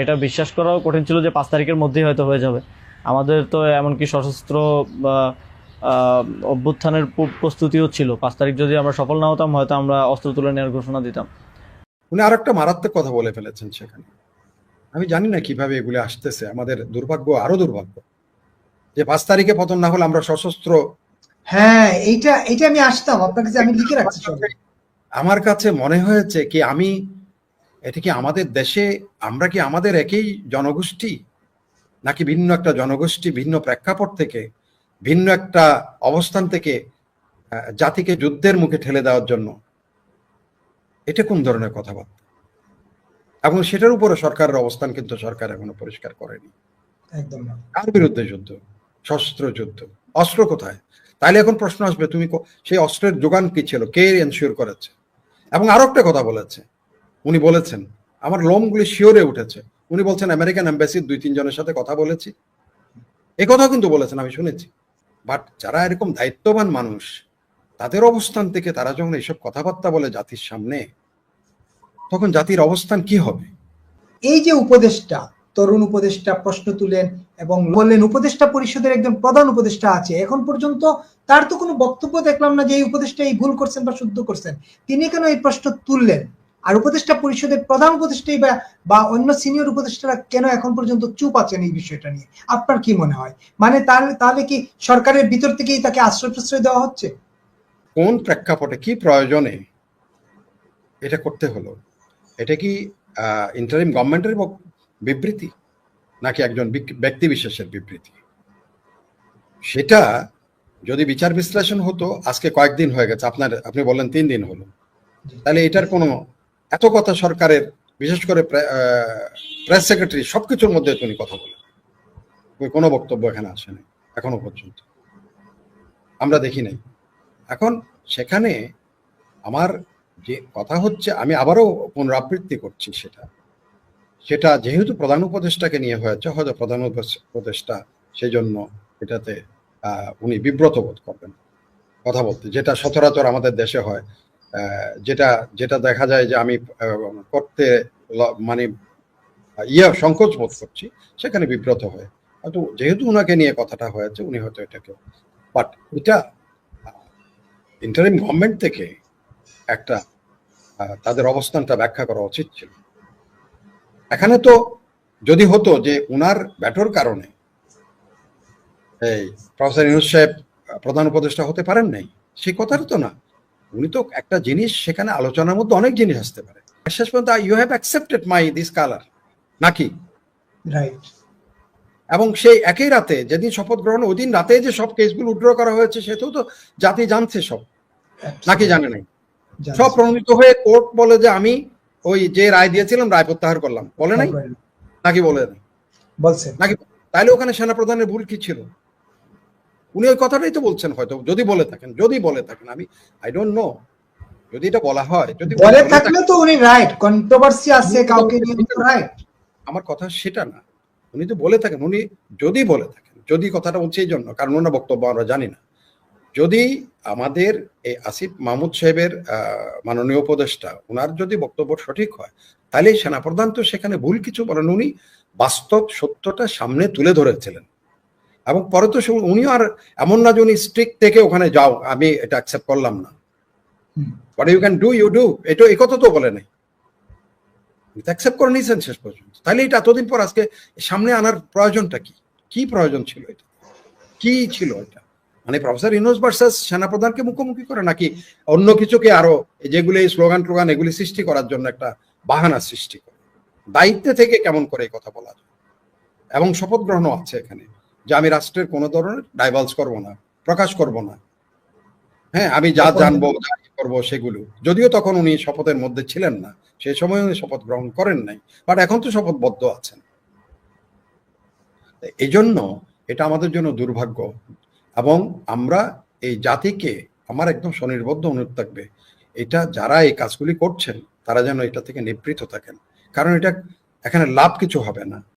এটা বিশ্বাস করাও কঠিন ছিল যে 5 তারিখের মধ্যেই হয়তো হয়ে যাবে। আমাদের তো এমনকি সশস্ত্র বা আহ, অভ্যুত্থানের প্রস্তুতিও ছিল। 5 তারিখ যদি আমরা সফল না হতাম, হয়তো আমরা অস্ত্র তুলে নেওয়ার ঘোষণা দিতাম। উনি আর একটা মারাত্মক কথা বলে ফেলেছেন সেখানে। আমি জানি না কিভাবে এগুলো আসতেছে, আমাদের দুর্ভাগ্য, আরো দুর্ভাগ্য যে 5 তারিখে পতন না হলে আমরা সশস্ত্র। হ্যাঁ, এইটা এইটা আমি আসতাম আপনার কাছে, আমি লিখে রাখছি সব। আমার কাছে মনে হয়েছে কি, এটা কি আমাদের দেশে, আমরা কি আমাদের একই জনগোষ্ঠী, নাকি ভিন্ন একটা জনগোষ্ঠী, ভিন্ন প্রেক্ষাপট থেকে, ভিন্ন একটা অবস্থান থেকে জাতিকে যুদ্ধের মুখে ঠেলে দেওয়ার জন্য? এটা কোন ধরনের কথাবার্তা? এবং সেটার উপরে সরকারের অবস্থান কিন্তু সরকার এখনো পরিষ্কার করেনি। একদম না। কার বিরুদ্ধে যুদ্ধ? সশস্ত্র যুদ্ধ। অস্ত্র কোথায়? তাইলে এখন প্রশ্ন আসবে, সেই অস্ত্রের যোগান কি ছিল, কে এনশিওর করেছে? এবং আরো একটা কথা বলেছে, উনি বলেছেন, আমার লোমগুলি শিওরে উঠেছে। উনি বলছেন আমেরিকান এম্বাসির 2-3 জনের সাথে কথা বলেছি, এ কথাও কিন্তু বলেছেন, আমি শুনেছি। বাট যারা এরকম দায়িত্ববান মানুষ, তাদের অবস্থান থেকে তারা যখন এইসব কথাবার্তা বলে জাতির সামনে, তখন জাতির অবস্থান কি হবে? এই যে উপদেষ্টা, তরুণ উপদেষ্টা প্রশ্ন তুলেন এবং বললেন উপদেষ্টা পরিষদের একজন প্রধান উপদেষ্টা আছে, এখন পর্যন্ত তার তো কোনো বক্তব্য দেখলাম না যে এই উপদেষ্টা এই ভুল করছেন বা শুদ্ধ করছেন। তিনি কেন এই প্রশ্ন তুললেন? আর উপদেষ্টা পরিষদের প্রধান উপদেষ্টাই বা অন্য সিনিয়র উপদেষ্টারা কেন এখন পর্যন্ত চুপ আছেন এই বিষয়টা নিয়ে? আপনার কি মনে হয়? মানে তাহলে কি সরকারের ভিতর থেকেই তাকে আশ্রয় প্রশ্রয় দেওয়া হচ্ছে? কোন প্রেক্ষাপটে, কি প্রয়োজনে এটা করতে হলো? এটা কি ইন্টারিম গভর্নমেন্টের বিবৃতি, নাকি একজন ব্যক্তি বিশেষের বিবৃতি? সেটা যদি বিচার বিশ্লেষণ হতো, আজকে কয়েকদিন হয়ে গেছে, আপনি বললেন 3 দিন হলো, তাহলে এটার কোনো, এত কথা সরকারের, বিশেষ করে প্রেস সেক্রেটারি সবকিছুর মধ্যে তিনি কথা বলেন, কোনো বক্তব্য এখানে আসেনি এখনো পর্যন্ত, আমরা দেখি নাই। এখন সেখানে আমার যে কথা হচ্ছে, আমি আবারও পুনরাবৃত্তি করছি, সেটা যেহেতু প্রধান উপদেষ্টাকে নিয়ে হয়েছে, হয়তো প্রধান উপদেষ্টা সেই জন্য এটাতে উনি বিব্রত বোধ করবেন কথা বলতে, যেটা সচরাচর আমাদের দেশে হয়। যেটা যেটা দেখা যায় যে আমি করতে মানে সংকোচ বোধ করছি, সেখানে বিব্রত হয় হয়তো, যেহেতু উনাকে নিয়ে কথাটা হয়েছে, উনি হয়তো এটাকে, বাট এটা ইন্টারিম গভর্নমেন্ট থেকে একটা তাদের অবস্থানটা ব্যাখ্যা করা উচিত ছিল। এখানে তো যদি হতো যে উনার ব্যাটোর কারণে এই প্রফেসর ইউনূস সাহেব প্রধান উপদেষ্টা হতে পারেন নাই, সেই কথাটা তো না। উনি তো একটা জিনিস, সেখানে আলোচনার মধ্যে অনেক জিনিস আসতে পারে, শেষ পর্যন্ত you have accepted my this colour, নাকি? রাইট। এবং সেই একই রাতে যেদিন শপথ গ্রহণ, ওই দিন রাতে যে সব কেসগুলো উইথড্র করা হয়েছে, সেটাও তো জাতি জানছে সব, নাকি জানে নাই? সব প্রণোদিত হয়ে কোর্ট বলে যে আমি ওই যে রায় দিয়েছিলাম রায় প্রত্যাহার করলাম, বলে নাই? নাকি বলে নাই? বলছে নাকি? তাইলে ওখানে সেনাপ্রধানের ভুল কি ছিল? উনি ওই কথাটাই তো বলছেন, হয়তো যদি বলে থাকেন, আমি আই ডোন্ট নো, যদি এটা বলা হয়, যদি বলে থাকলে তো উনি রাইট, কন্ট্রোভার্সি আছে কাউকে নিয়ে রাইট। আমার কথা সেটা না, উনি তো বলে থাকেন, উনি যদি বলে থাকেন, যদি কথাটা বলছে এই জন্য কারণ ওনার বক্তব্য আমরা জানি না, যদি আমাদের এই আসিফ মাহমুদ সাহেবের মাননীয় উপদেষ্টা, ওনার যদি বক্তব্য সঠিক হয়, তাহলে সেনাপ্রধান তো সেখানে ভুল কিছু বলেন, উনি বাস্তব সত্যটা সামনে তুলে ধরেছিলেন। এবং পরে তো উনিও আর এমন না যে উনি স্ট্রিক্ট থেকে ওখানে যাও আমি এটা অ্যাকসেপ্ট করলাম না, what you can do you do, এটা এই কথা তো বলে নাই, অ্যাকসেপ্ট করে নিয়েছেন শেষ পর্যন্ত। তাহলে এটা এতদিন পর আজকে সামনে আনার প্রয়োজনটা কি? কি প্রয়োজন ছিল এটা? কি ছিল এটা? মানে প্রফেসর ইউনূস ভার্সাস সেনাপ্রধানকে মুখোমুখি করে, নাকি অন্য কিছুকে আরো যেগুলি স্লোগান টোগান এগুলি সৃষ্টি করার জন্য একটা বাহানা সৃষ্টি করে? দায়িত্বে থেকে কেমন করে এই কথা বলা যায়? এবং শপথ গ্রহণও আছে এখানে যে আমি রাষ্ট্রের কোনো ধরনের ডাইভালজ করব না, প্রকাশ করব না। হ্যাঁ, আমি যা জানবো যা করবো সেগুলো, যদিও তখন উনি শপথের মধ্যে ছিলেন না, সেই সময় উনি শপথ গ্রহণ করেন নাই, বাট এখন তো শপথবদ্ধ আছেন। এই জন্য এটা আমাদের জন্য দুর্ভাগ্য, এবং আমরা এই জাতিকে, আমার একদম স্বনির্বদ্ধ অনুরোধ থাকবে, এটা যারা এই কাজগুলি করছেন তারা যেন এটা থেকে নিবৃত থাকেন, কারণ এটা এখানে লাভ কিছু হবে না।